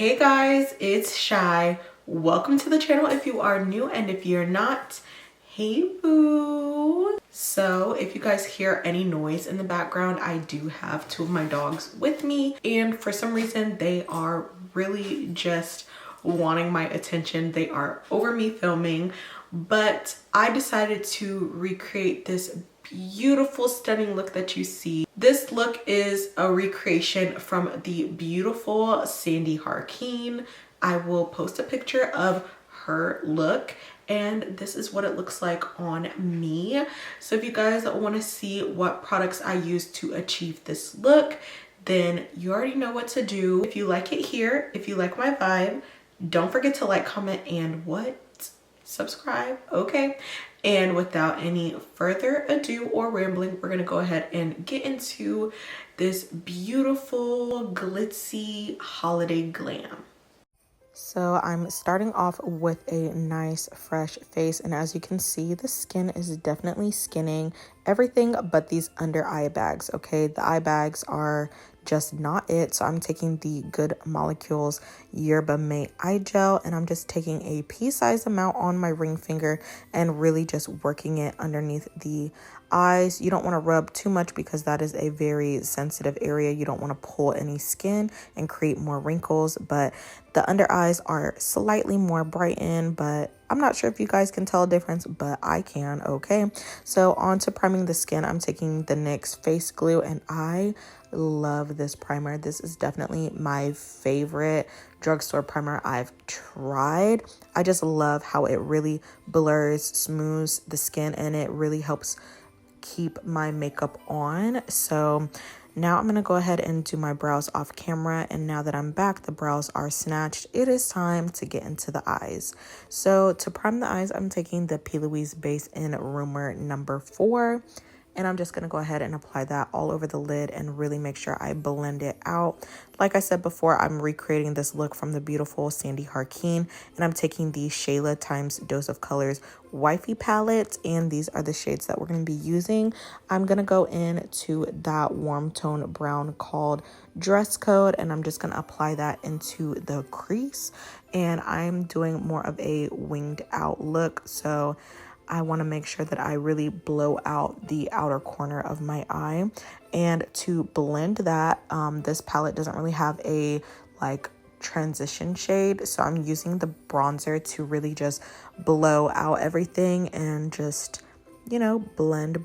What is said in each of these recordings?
Hey guys, it's Shy. Welcome to the channel if you are new, and if you're not, hey boo. So if you guys hear any noise in the background, I do have two of my dogs with me, and for some reason they are really just wanting my attention. They are over me filming, but I decided to recreate this beautiful, stunning look that you see. This look is a recreation from the beautiful Sandi Jarquin. I will post a picture of her look, and this is what it looks like on me. So if you guys want to see what products I used to achieve this look, then you already know what to do. If you like it here, if you like my vibe, don't forget to like, comment, and subscribe. Okay, and without any further ado or rambling, we're gonna go ahead and get into this beautiful glitzy holiday glam. So I'm starting off with a nice fresh face, and as you can see, the skin is definitely skinning everything but these under eye bags. Okay, the eye bags are just not it. So I'm taking the Good Molecules Yerba Mate Eye Gel, and I'm just taking a pea-sized amount on my ring finger and really just working it underneath the eyes. You don't want to rub too much because that is a very sensitive area. You don't want to pull any skin and create more wrinkles, but the under eyes are slightly more brightened, but I'm not sure if you guys can tell a difference, but I can. Okay, so on to priming the skin, I'm taking the NYX face glue, and I love this primer. This is definitely my favorite drugstore primer I've tried. I just love how it really blurs, smooths the skin, and it really helps keep my makeup on. So now I'm gonna go ahead and do my brows off camera, and now that I'm back, the brows are snatched. It is time to get into the eyes. So to prime the eyes, I'm taking the P.LOUISE base in RUMOUR number 4. And I'm just going to go ahead and apply that all over the lid and really make sure I blend it out. Like I said before, I'm recreating this look from the beautiful Sandi Jarquin, and I'm taking the SHAYLA times Dose of Colors WIFEY palette, and these are the shades that we're going to be using. I'm going to go into that warm tone brown called Dress Code, and I'm just going to apply that into the crease. And I'm doing more of a winged out look, so I want to make sure that I really blow out the outer corner of my eye. And to blend that, this palette doesn't really have a transition shade, so I'm using the bronzer to really just blow out everything and just, you know, blend.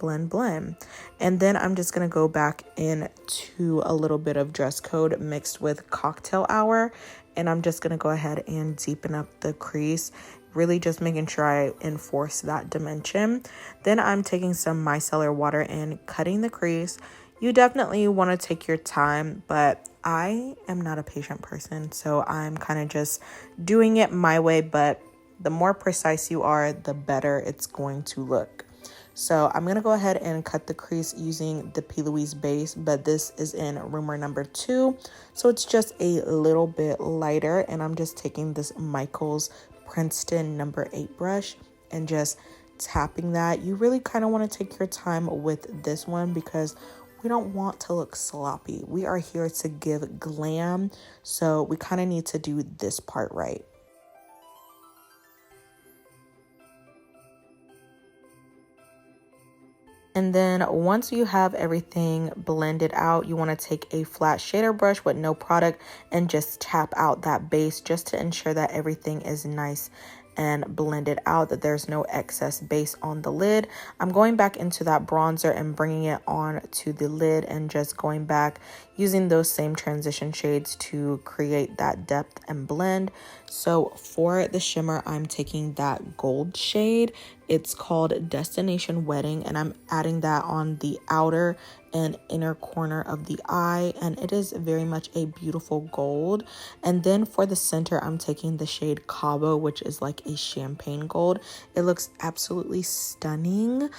And then I'm just gonna go back into a little bit of Dress Code mixed with Cocktail Hour, and I'm just gonna go ahead and deepen up the crease, really just making sure I enforce that dimension. Then I'm taking some micellar water and cutting the crease. You definitely want to take your time, but I am not a patient person, so I'm kind of just doing it my way, but the more precise you are, the better it's going to look. So I'm going to go ahead and cut the crease using the P.LOUISE base, but this is in RUMOUR number 2, so it's just a little bit lighter, and I'm just taking this Michaels Princeton number 8 brush and just tapping that. You really kind of want to take your time with this one because we don't want to look sloppy. We are here to give glam, so we kind of need to do this part right. And then once you have everything blended out, you want to take a flat shader brush with no product and just tap out that base just to ensure that everything is nice and blended out, that there's no excess base on the lid. I'm going back into that bronzer and bringing it on to the lid and just going back using those same transition shades to create that depth and blend. So for the shimmer, I'm taking that gold shade. It's called Destination Wedding, and I'm adding that on the outer and inner corner of the eye, and it is very much a beautiful gold. And then for the center, I'm taking the shade Cabo, which is like a champagne gold. It looks absolutely stunning.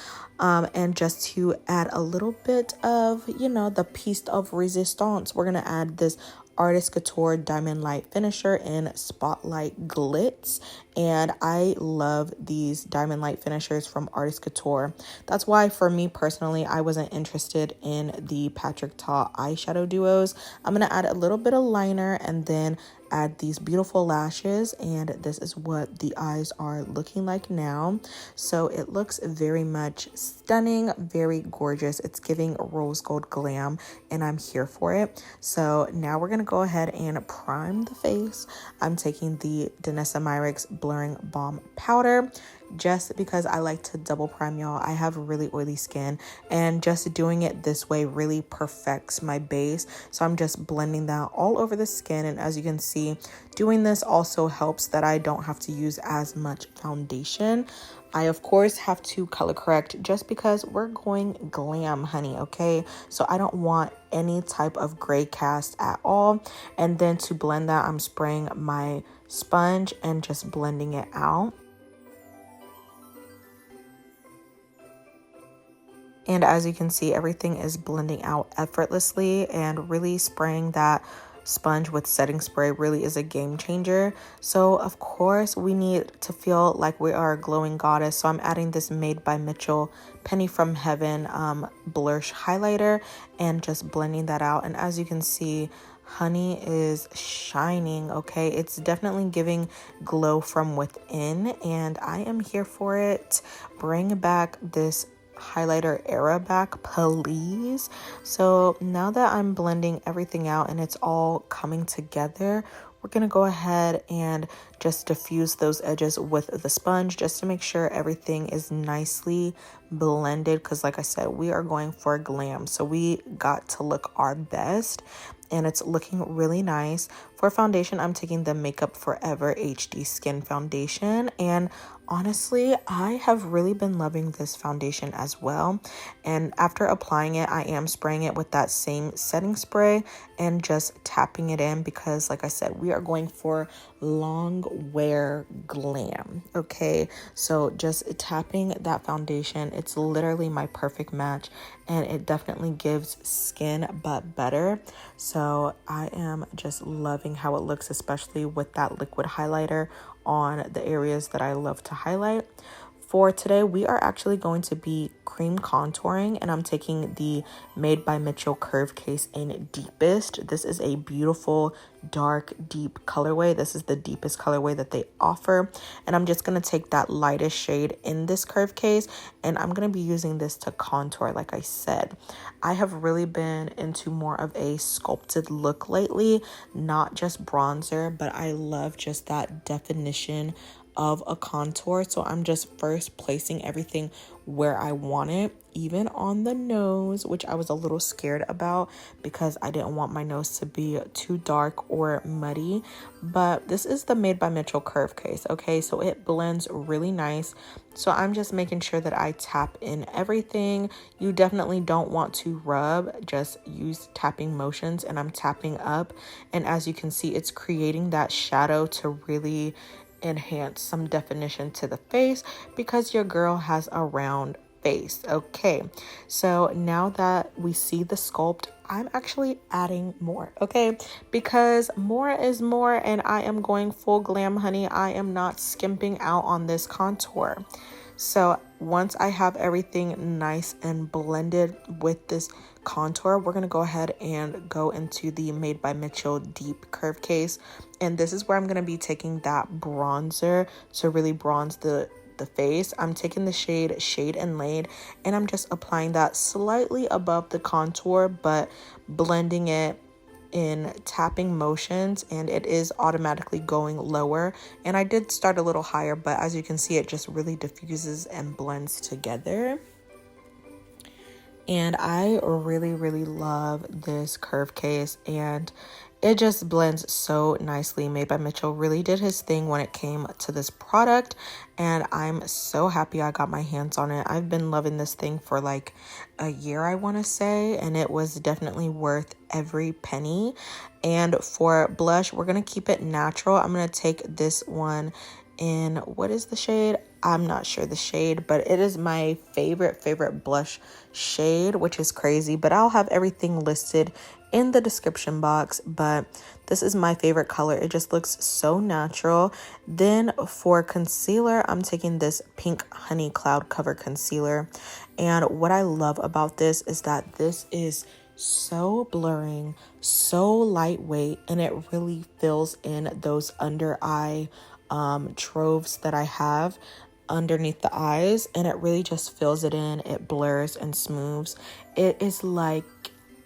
And just to add a little bit of, you know, the piece of resistance, we're gonna add this Artist Couture Diamond Light Finisher in Spotlight Glitz. And I love these Diamond Light Finishers from Artist Couture. That's why for me personally, I wasn't interested in the Patrick Ta eyeshadow duos. I'm going to add a little bit of liner and then add these beautiful lashes, and this is what the eyes are looking like now. So it looks very much stunning, very gorgeous. It's giving rose gold glam, and I'm here for it. So now we're gonna go ahead and prime the face. I'm taking the DANESSA MYRICKS Blurring Balm Powder, just because I like to double prime, y'all. I have really oily skin, and just doing it this way really perfects my base. So I'm just blending that all over the skin, and as you can see, doing this also helps that I don't have to use as much foundation. I of course have to color correct just because we're going glam, honey, okay? So I don't want any type of gray cast at all. And then to blend that, I'm spraying my sponge and just blending it out. And as you can see, everything is blending out effortlessly, and really spraying that sponge with setting spray really is a game changer. So of course we need to feel like we are a glowing goddess. So I'm adding this Made by Mitchell Penny from Heaven blush highlighter and just blending that out. And as you can see, honey is shining, okay? It's definitely giving glow from within, and I am here for it. Bring back this highlighter era back, please. So now that I'm blending everything out and it's all coming together, we're gonna go ahead and just diffuse those edges with the sponge just to make sure everything is nicely blended, because like I said, we are going for glam, so we got to look our best, and it's looking really nice. For foundation, I'm taking the Makeup Forever HD Skin Foundation, and honestly, I have really been loving this foundation as well. And after applying it, I am spraying it with that same setting spray and just tapping it in, because like I said, we are going for long wear glam, okay? So just tapping that foundation, it's literally my perfect match, and it definitely gives skin but better. So I am just loving how it looks, especially with that liquid highlighter on the areas that I love to highlight. For today, we are actually going to be cream contouring, and I'm taking the Made by Mitchell Curve Case in Deepest. This is a beautiful, dark, deep colorway. This is the deepest colorway that they offer, and I'm just going to take that lightest shade in this curve case, and I'm going to be using this to contour. Like I said, I have really been into more of a sculpted look lately, not just bronzer, but I love just that definition of a contour. So I'm just first placing everything where I want it, even on the nose, which I was a little scared about because I didn't want my nose to be too dark or muddy. But this is the Made by Mitchell Curve Case, okay? So it blends really nice. So I'm just making sure that I tap in everything. You definitely don't want to rub, just use tapping motions, and I'm tapping up. And as you can see, it's creating that shadow to really enhance some definition to the face, because your girl has a round face, okay? So now that we see the sculpt, I'm actually adding more, okay? Because more is more, and I am going full glam, honey. I am not skimping out on this contour. So once I have everything nice and blended with this contour, we're gonna go ahead and go into the Made by Mitchell Deep Curve Case. And this is where I'm gonna be taking that bronzer to really bronze the face. I'm taking the shade and Laid, and I'm just applying that slightly above the contour, but blending it in tapping motions, and it is automatically going lower. And I did start a little higher, but as you can see, it just really diffuses and blends together. And I really love this curve case, and it just blends so nicely. Made by Mitchell really did his thing when it came to this product, and I'm so happy I got my hands on it. I've been loving this thing for like a year, I want to say, and it was definitely worth every penny. And for blush, we're going to keep it natural. I'm going to take this one in, what is the shade? I'm not sure the shade, but it is my favorite blush shade, which is crazy, but I'll have everything listed in the description box. But this is my favorite color. It just looks so natural. Then for concealer, I'm taking this Pink Honey Cloud Cover Concealer. And what I love about this is that this is so blurring, so lightweight, and it really fills in those under eye troves that I have underneath the eyes, and it really just fills it in. It blurs and smooths. It is like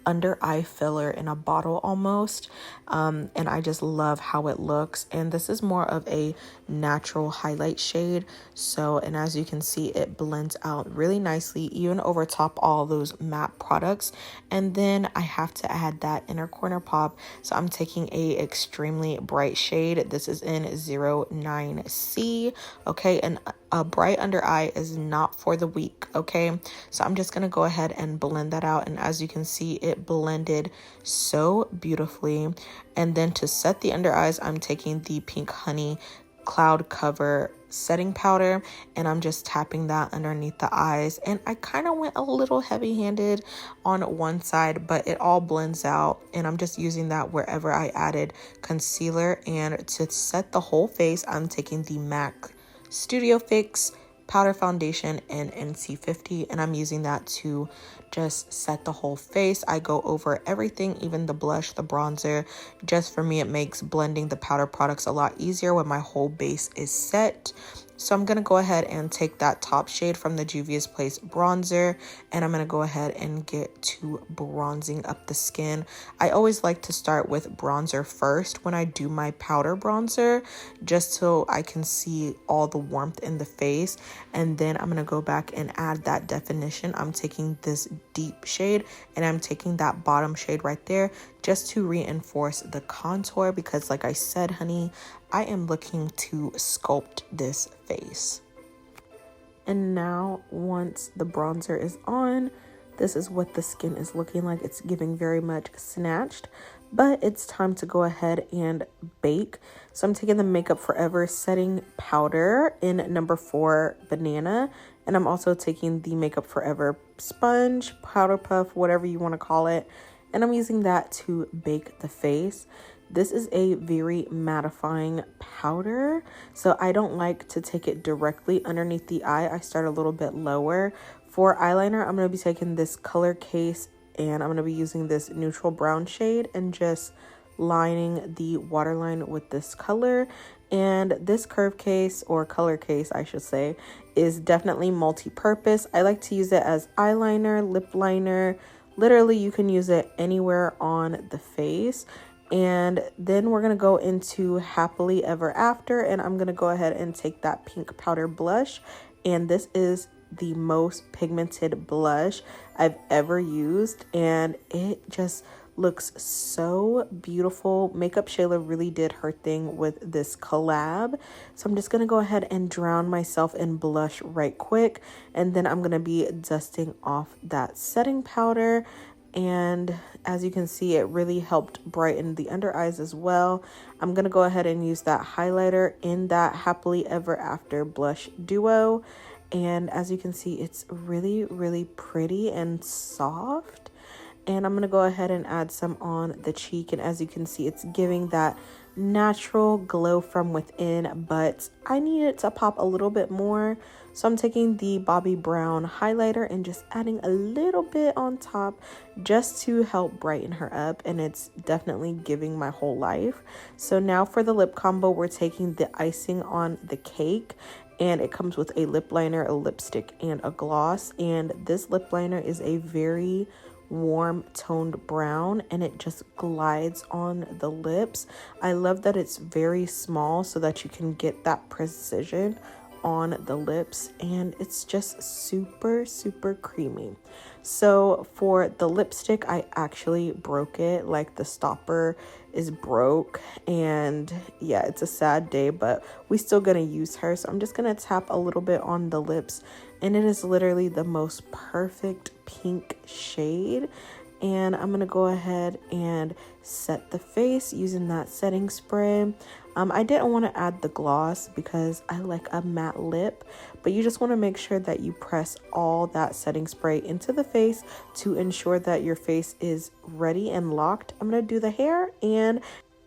under eye filler in a bottle almost, and I just love how it looks. And this is more of a natural highlight shade, so, and as you can see, it blends out really nicely even over top all those matte products. And then I have to add that inner corner pop, so I'm taking a extremely bright shade. This is in 09C. Okay, and a bright under eye is not for the weak. Okay, so I'm just gonna go ahead and blend that out, and as you can see, it blended so beautifully. And then to set the under eyes, I'm taking the Pink Honey Cloud Cover setting powder, and I'm just tapping that underneath the eyes. And I kind of went a little heavy-handed on one side, but it all blends out, and I'm just using that wherever I added concealer. And to set the whole face, I'm taking the MAC Studio Fix powder foundation in NC50, and I'm using that to just set the whole face. I go over everything, even the blush, the bronzer. Just for me, it makes blending the powder products a lot easier when my whole base is set. So I'm gonna go ahead and take that top shade from the Juvia's Place bronzer, and I'm gonna go ahead and get to bronzing up the skin. I always like to start with bronzer first when I do my powder bronzer, just so I can see all the warmth in the face. And then I'm gonna go back and add that definition. I'm taking this deep shade, and I'm taking that bottom shade right there just to reinforce the contour, because like I said, honey, I am looking to sculpt this face. And now once the bronzer is on, this is what the skin is looking like. It's giving very much snatched, but it's time to go ahead and bake. So I'm taking the Makeup Forever setting powder in number 4 Banana, and I'm also taking the Makeup Forever sponge, powder puff, whatever you want to call it, and I'm using that to bake the face. This is a very mattifying powder, so I don't like to take it directly underneath the eye. I start a little bit lower. For eyeliner, I'm going to be taking this Color Case, and I'm going to be using this neutral brown shade and just lining the waterline with this color. And this curve case, or color case I should say, is definitely multi-purpose. I like to use it as eyeliner, lip liner. Literally, you can use it anywhere on the face. And then we're going to go into Happily Ever After, and I'm going to go ahead and take that pink powder blush. And this is the most pigmented blush I've ever used, and it just looks so beautiful. Makeup Shayla really did her thing with this collab. So I'm just going to go ahead and drown myself in blush right quick, and then I'm going to be dusting off that setting powder. And as you can see, it really helped brighten the under eyes as well. I'm going to go ahead and use that highlighter in that Happily Ever After blush duo. And as you can see, it's really, really pretty and soft. And I'm going to go ahead and add some on the cheek. And as you can see, it's giving that natural glow from within, but I need it to pop a little bit more. So I'm taking the Bobbi Brown highlighter and just adding a little bit on top just to help brighten her up, and it's definitely giving my whole life. So now for the lip combo, we're taking the icing on the cake, and it comes with a lip liner, a lipstick, and a gloss. And this lip liner is a very warm toned brown, and it just glides on the lips. I love that it's very small so that you can get that precision on the lips, and it's just super, super creamy. So for the lipstick, I actually broke it, like the stopper is broke, and yeah, it's a sad day, but we still gonna use her. So I'm just gonna tap a little bit on the lips, and it is literally the most perfect pink shade. And I'm gonna go ahead and set the face using that setting spray. I didn't want to add the gloss because I like a matte lip, but you just want to make sure that you press all that setting spray into the face to ensure that your face is ready and locked. I'm gonna do the hair, and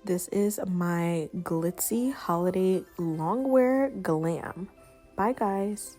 this is my Glitzy holiday longwear glam. Bye guys.